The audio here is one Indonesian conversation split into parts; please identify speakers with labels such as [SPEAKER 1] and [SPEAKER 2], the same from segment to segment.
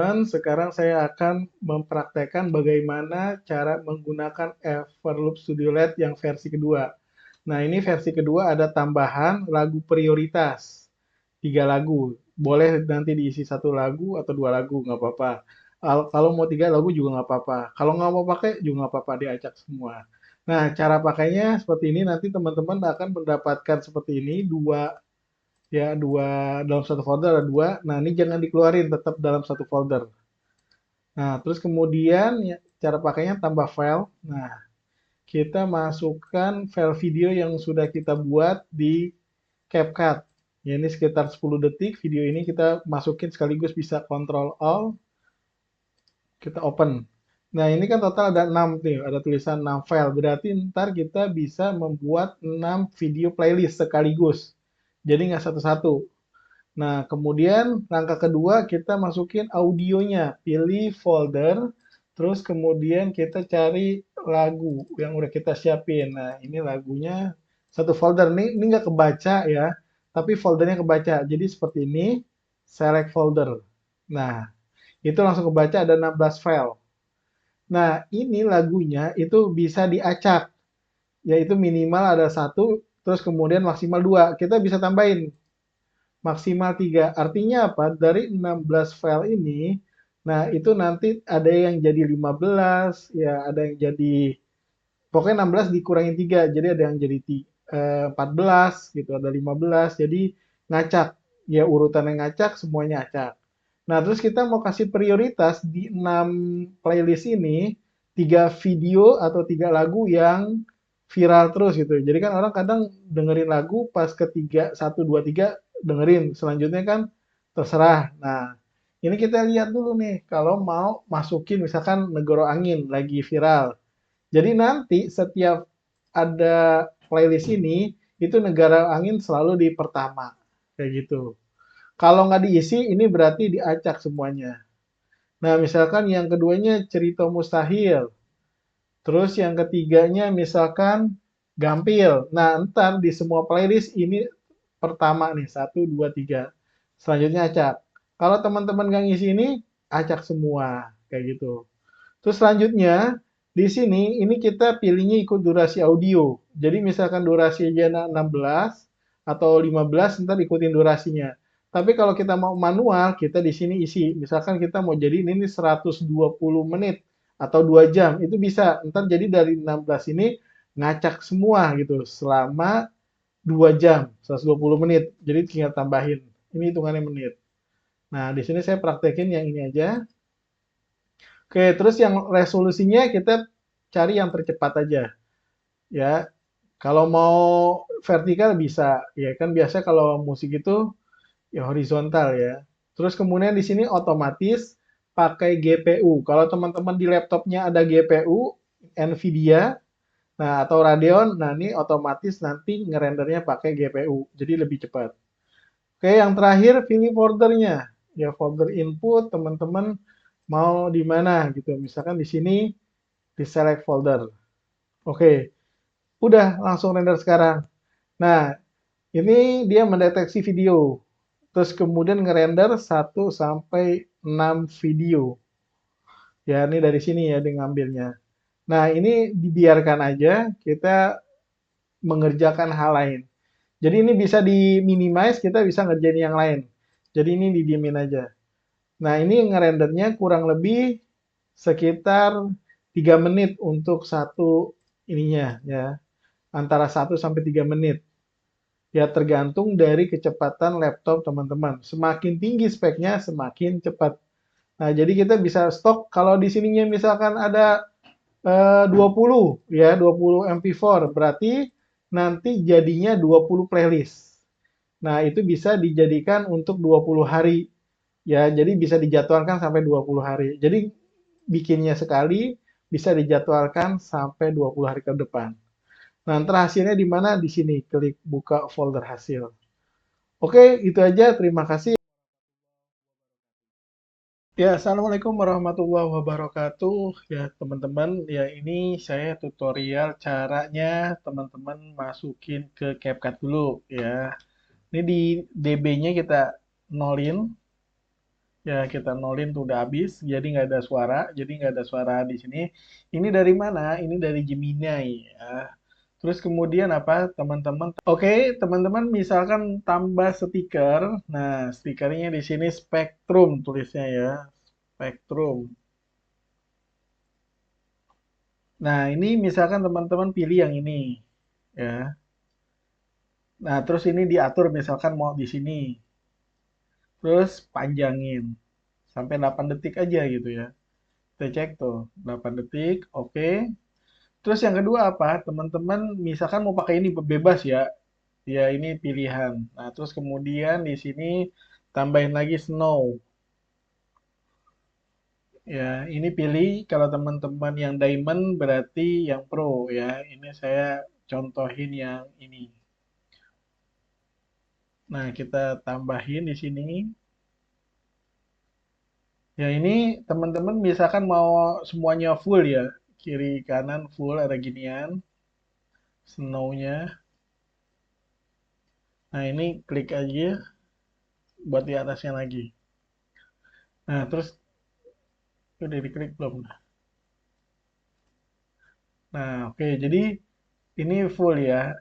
[SPEAKER 1] Dan sekarang saya akan mempraktekkan bagaimana cara menggunakan Everloop Studio LED yang versi kedua. Nah, ini versi kedua ada tambahan lagu prioritas. 3 lagu. Boleh nanti diisi 1 lagu atau 2 lagu, nggak apa-apa. Kalau mau 3 lagu juga nggak apa-apa. Kalau nggak mau pakai juga nggak apa-apa, diacak semua. Nah, cara pakainya seperti ini. Nanti teman-teman akan mendapatkan seperti ini, dua dalam satu folder ada dua. Nah, ini jangan dikeluarin, tetap dalam satu folder. Nah, terus kemudian ya, cara pakainya tambah file. Nah, kita masukkan file video yang sudah kita buat di CapCut. Ya, ini sekitar 10 detik. Video ini kita masukin sekaligus bisa Ctrl Alt, kita open. Nah, ini kan total ada 6 nih, ada tulisan 6 file. Berarti ntar kita bisa membuat 6 video playlist sekaligus. Jadi nggak satu-satu. Nah, kemudian langkah kedua kita masukin audionya, pilih folder, terus kemudian kita cari lagu yang udah kita siapin. Nah, ini lagunya satu folder nih, ini nggak kebaca ya, tapi foldernya kebaca. Jadi seperti ini, select folder. Nah, itu langsung kebaca ada 16 file. Nah, ini lagunya itu bisa diacak, yaitu minimal ada satu, terus kemudian maksimal dua. Kita bisa tambahin maksimal 3. Artinya apa? Dari 16 file ini, nah itu nanti ada yang jadi 15, ya ada yang jadi, pokoknya 16 dikurangin 3, jadi ada yang jadi 14, gitu, ada 15, jadi ngacak. Ya urutan yang ngacak, semuanya acak. Nah, terus kita mau kasih prioritas di 6 playlist ini, 3 video atau 3 lagu yang viral terus gitu. Jadi kan orang kadang dengerin lagu pas ketiga, 1, 2, 3 dengerin. Selanjutnya kan terserah. Nah, ini kita lihat dulu nih, kalau mau masukin misalkan Negoro Angin lagi viral. Jadi nanti setiap ada playlist ini, itu Negara Angin selalu di pertama. Kayak gitu. Kalau nggak diisi, ini berarti diacak semuanya. Nah, misalkan yang keduanya cerita mustahil. Terus yang ketiganya misalkan gampil. Nah, ntar di semua playlist ini pertama nih, satu, dua, tiga. Selanjutnya acak. Kalau teman-teman nggak ngisi ini, acak semua. Kayak gitu. Terus selanjutnya, di sini ini kita pilihnya ikut durasi audio. Jadi misalkan durasi aja 16 atau 15, ntar ikutin durasinya. Tapi kalau kita mau manual, kita di sini isi. Misalkan kita mau jadi ini 120 menit atau 2 jam, itu bisa. Ntar jadi dari 16 ini ngacak semua gitu selama 2 jam, 120 menit. Jadi tinggal tambahin. Ini hitungannya menit. Nah, di sini saya praktekin yang ini aja. Oke, terus yang resolusinya kita cari yang tercepat aja, ya. Kalau mau vertikal bisa, ya kan biasa kalau musik itu ya horizontal ya. Terus kemudian di sini otomatis pakai GPU. Kalau teman-teman di laptopnya ada GPU, Nvidia, nah atau Radeon, nah ini otomatis nanti ngerendernya pakai GPU, jadi lebih cepat. Oke, yang terakhir pilih foldernya. Ya folder input teman-teman mau di mana gitu. Misalkan di sini di select folder. Oke, udah langsung render sekarang. Nah, ini dia mendeteksi video. Terus kemudian ngerender 1 sampai 6 video. Ya, ini dari sini ya dia ngambilnya. Nah, ini dibiarkan aja kita mengerjakan hal lain. Jadi ini bisa di minimize, kita bisa ngerjain yang lain. Jadi ini didiemin aja. Nah, ini ngerendernya kurang lebih sekitar 3 menit untuk satu ininya ya. Antara 1 sampai 3 menit. Ya tergantung dari kecepatan laptop teman-teman. Semakin tinggi speknya, semakin cepat. Nah, jadi kita bisa stok kalau di sininya misalkan ada 20 ya, 20 MP4, berarti nanti jadinya 20 playlist. Nah, itu bisa dijadikan untuk 20 hari. Ya, jadi bisa dijadwalkan sampai 20 hari. Jadi bikinnya sekali bisa dijadwalkan sampai 20 hari ke depan. Nah, ntar hasilnya di mana? Di sini, klik buka folder hasil. Oke, itu aja. Terima kasih. Ya, Assalamualaikum warahmatullahi wabarakatuh. Ya, teman-teman, ya ini saya tutorial caranya teman-teman masukin ke CapCut dulu ya. Ini di DB-nya kita nolin. Ya, kita nolin tuh udah habis, jadi nggak ada suara, jadi nggak ada suara di sini. Ini dari mana? Ini dari Gemini. Ya. Terus kemudian apa, teman-teman? Oke, teman-teman misalkan tambah stiker. Nah, stikernya di sini Spectrum tulisnya ya, Spectrum. Nah, ini misalkan teman-teman pilih yang ini, ya. Nah, terus ini diatur misalkan mau di sini. Terus panjangin sampai 8 detik aja gitu ya. Kita cek tuh, 8 detik, oke. Terus yang kedua apa? Teman-teman misalkan mau pakai ini bebas ya. Ya, ini pilihan. Nah, terus kemudian di sini tambahin lagi snow. Ya, ini pilih kalau teman-teman yang diamond berarti yang pro ya. Ini saya contohin yang ini. Nah, kita tambahin di sini. Ya, ini teman-teman misalkan mau semuanya full ya. Kiri kanan full ada ginian. Snow-nya. Nah, ini klik aja buat di atasnya lagi. Nah, terus udah diklik belum? Nah, oke. Jadi ini full ya.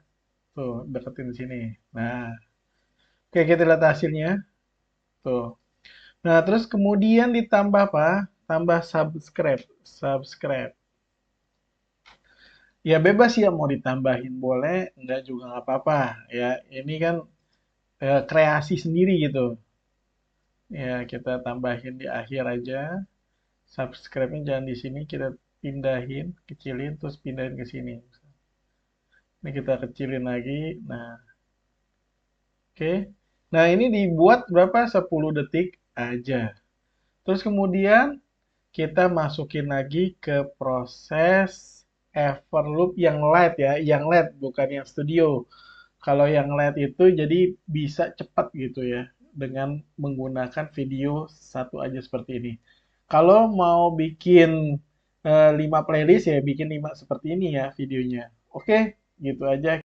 [SPEAKER 1] Tuh, deketin sini. Nah, oke kita lihat hasilnya. Tuh. Nah, terus kemudian ditambah apa? Tambah subscribe. Subscribe. Ya bebas ya mau ditambahin boleh, enggak juga nggak apa-apa. Ya, ini kan kreasi sendiri gitu. Ya, kita tambahin di akhir aja. Subscribe-nya jangan di sini, kita pindahin, kecilin, terus pindahin ke sini. Ini kita kecilin lagi. Nah, oke. Nah, ini dibuat berapa? 10 detik aja. Terus kemudian kita masukin lagi ke proses Everloop yang light ya, yang LED bukan yang studio. Kalau yang LED itu jadi bisa cepat gitu ya dengan menggunakan video satu aja seperti ini. Kalau mau bikin 5 playlist ya bikin 5 seperti ini ya videonya. Oke, gitu aja.